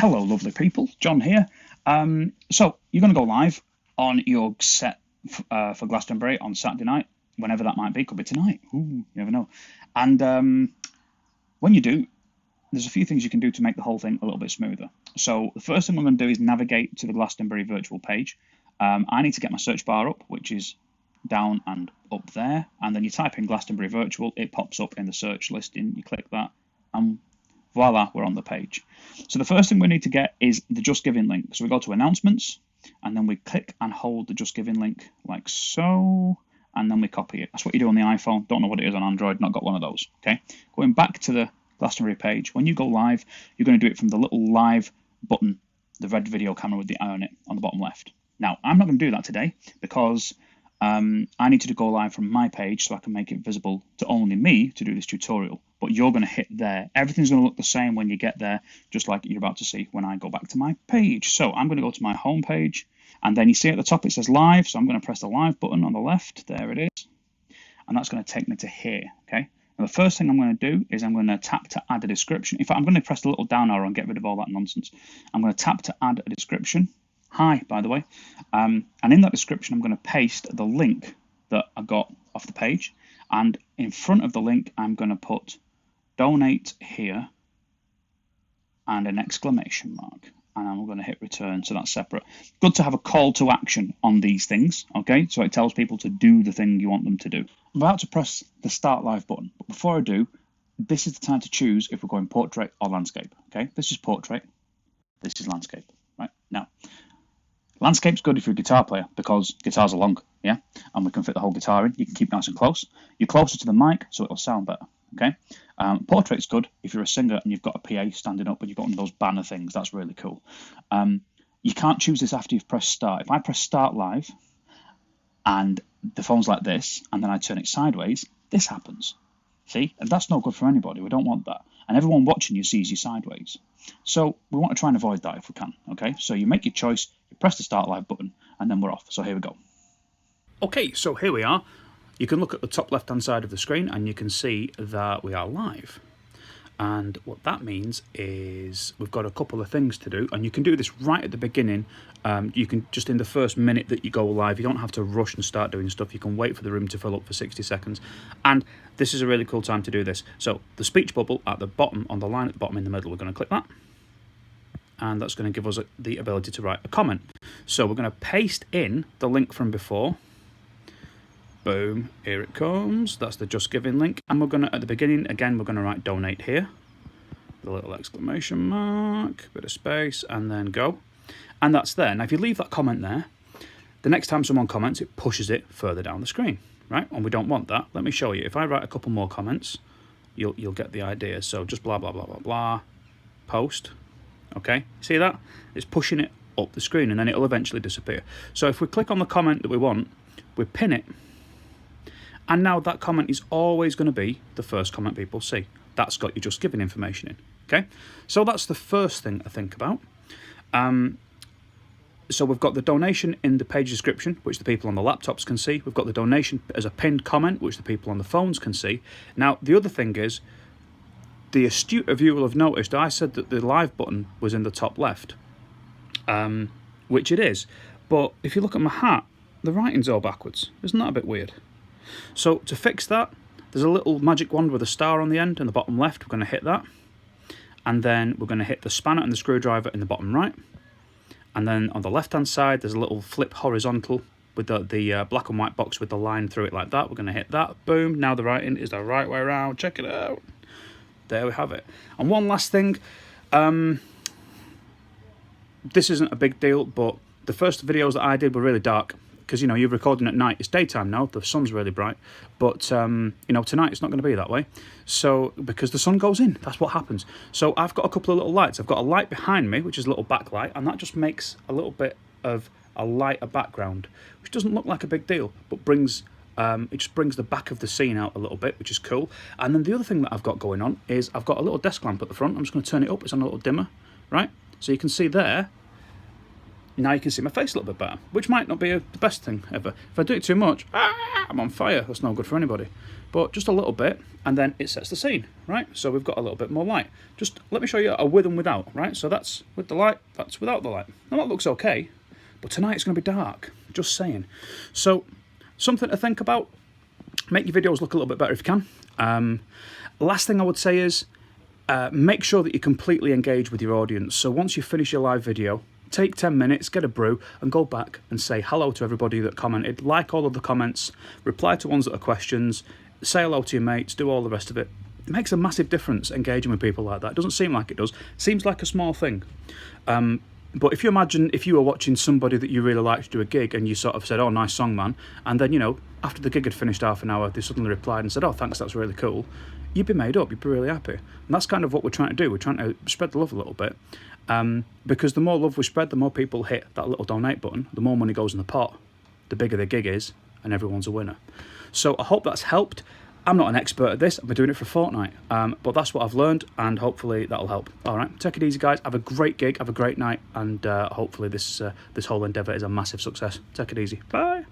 Hello, lovely people. John here. So you're going to go live on your set for Glastonbury on Saturday night, whenever that might be. Could be tonight. Ooh, you never know. And when you do, there's a few things you can do to make the whole thing a little bit smoother. So the first thing we're going to do is navigate to the Glastonbury virtual page. I need to get my search bar up, which is down and up there. And then you type in Glastonbury Virtual, it pops up in the search listing. You click that, and voila, we're on the page. So the first thing we need to get is the Just Giving link. So we go to announcements, and then we click and hold the Just Giving link like so, and then we copy it. That's what you do on the iPhone. Don't know what it is on Android, not got one of those. Okay, going back to the Glastonbury page, when you go live, you're going to do it from the little live button, the red video camera with the eye on it on the bottom left. Now, I'm not going to do that today because I need to go live from my page so I can make it visible to only me to do this tutorial. But you're going to hit there. Everything's going to look the same when you get there, just like you're about to see when I go back to my page. So I'm going to go to my home page, and then you see at the top it says live. So I'm going to press the live button on the left. There it is. And that's going to take me to here. Okay. Now the first thing I'm going to do is I'm going to tap to add a description. In fact, I'm going to press the little down arrow and get rid of all that nonsense. I'm going to tap to add a description. Hi, by the way. And in that description, I'm going to paste the link that I got off the page. And in front of the link, I'm going to put donate here and an exclamation mark. And I'm going to hit return, so that's separate. Good to have a call to action on these things, okay? So it tells people to do the thing you want them to do. I'm about to press the Start Live button. But before I do, this is the time to choose if we're going portrait or landscape, okay? This is portrait. This is landscape, right? Now, landscape's good if you're a guitar player because guitars are long, yeah? And we can fit the whole guitar in. You can keep nice and close. You're closer to the mic, so it'll sound better, okay? Portrait's good if you're a singer and you've got a PA standing up and you've got one of those banner things. That's really cool. You can't choose this after you've pressed start. If I press start live and the phone's like this, and then I turn it sideways, this happens. See? And that's no good for anybody. We don't want that. And everyone watching you sees you sideways. So we want to try and avoid that if we can, okay? So you make your choice, you press the Start Live button, and then we're off. So here we go. Okay, so here we are. You can look at the top left-hand side of the screen, and you can see that we are live. And what that means is we've got a couple of things to do, and you can do this right at the beginning. You can just in the first minute that you go live, you don't have to rush and start doing stuff. You can wait for the room to fill up for 60 seconds. And this is a really cool time to do this. So the speech bubble at the bottom, on the line at the bottom in the middle, we're going to click that. And that's going to give us the ability to write a comment. So we're going to paste in the link from before. Boom, here it comes. That's the Just Giving link. And we're going to, at the beginning, again, we're going to write donate here. The little exclamation mark, bit of space, and then go. And that's there. Now, if you leave that comment there, the next time someone comments, it pushes it further down the screen, right? And we don't want that. Let me show you. If I write a couple more comments, you'll get the idea. So just blah, blah, blah, blah, blah, post. Okay, see that? It's pushing it up the screen, and then it'll eventually disappear. So if we click on the comment that we want, we pin it, and now that comment is always going to be the first comment people see. That's got your Just Giving information in. Okay, so that's the first thing I think about. So we've got the donation in the page description, which the people on the laptops can see. We've got the donation as a pinned comment, which the people on the phones can see. Now, the other thing is, the astute of you will have noticed I said that the live button was in the top left, which it is. But if you look at my hat, the writing's all backwards. Isn't that a bit weird? So to fix that, there's a little magic wand with a star on the end in the bottom left. We're going to hit that. And then we're going to hit the spanner and the screwdriver in the bottom right. And then on the left-hand side, there's a little flip horizontal with the black and white box with the line through it like that. We're going to hit that. Boom. Now the writing is the right way around. Check it out. There we have it. And one last thing. This isn't a big deal, but the first videos that I did were really dark. Because, you know, you're recording at night. It's daytime now. The sun's really bright. But, you know, tonight it's not going to be that way. So, because the sun goes in. That's what happens. So, I've got a couple of little lights. I've got a light behind me, which is a little backlight. And that just makes a little bit of a lighter background. Which doesn't look like a big deal. But brings it just brings the back of the scene out a little bit, which is cool. And then the other thing that I've got going on is I've got a little desk lamp at the front. I'm just going to turn it up. It's on a little dimmer, right? So, you can see there. now you can see my face a little bit better, which might not be the best thing ever. If I do it too much, I'm on fire. That's no good for anybody. But just a little bit, and then it sets the scene, right? So we've got a little bit more light. Just let me show you a with and without, right? So that's with the light, that's without the light. Now that looks okay, but tonight it's going to be dark, just saying. So something to think about. Make your videos look a little bit better if you can. Last thing I would say is make sure that you completely engage with your audience. So once you finish your live video, take 10 minutes, get a brew, and go back and say hello to everybody that commented, like all of the comments, reply to ones that are questions, say hello to your mates, do all the rest of it. It makes a massive difference engaging with people like that. It doesn't seem like it does. It seems like a small thing. But if you imagine if you were watching somebody that you really liked do a gig and you sort of said, oh, nice song, man, and then, you know, after the gig had finished half an hour, they suddenly replied and said, oh, thanks, that's really cool, you'd be made up, you'd be really happy. And that's kind of what we're trying to do. We're trying to spread the love a little bit. Because the more love we spread, the more people hit that little donate button, the more money goes in the pot, the bigger the gig is, and everyone's a winner. So I hope that's helped. I'm not an expert at this. I've been doing it for a fortnight, but that's what I've learned, and hopefully that'll help. All right, take it easy, guys. Have a great gig, have a great night, and hopefully this whole endeavour is a massive success. Take it easy. Bye.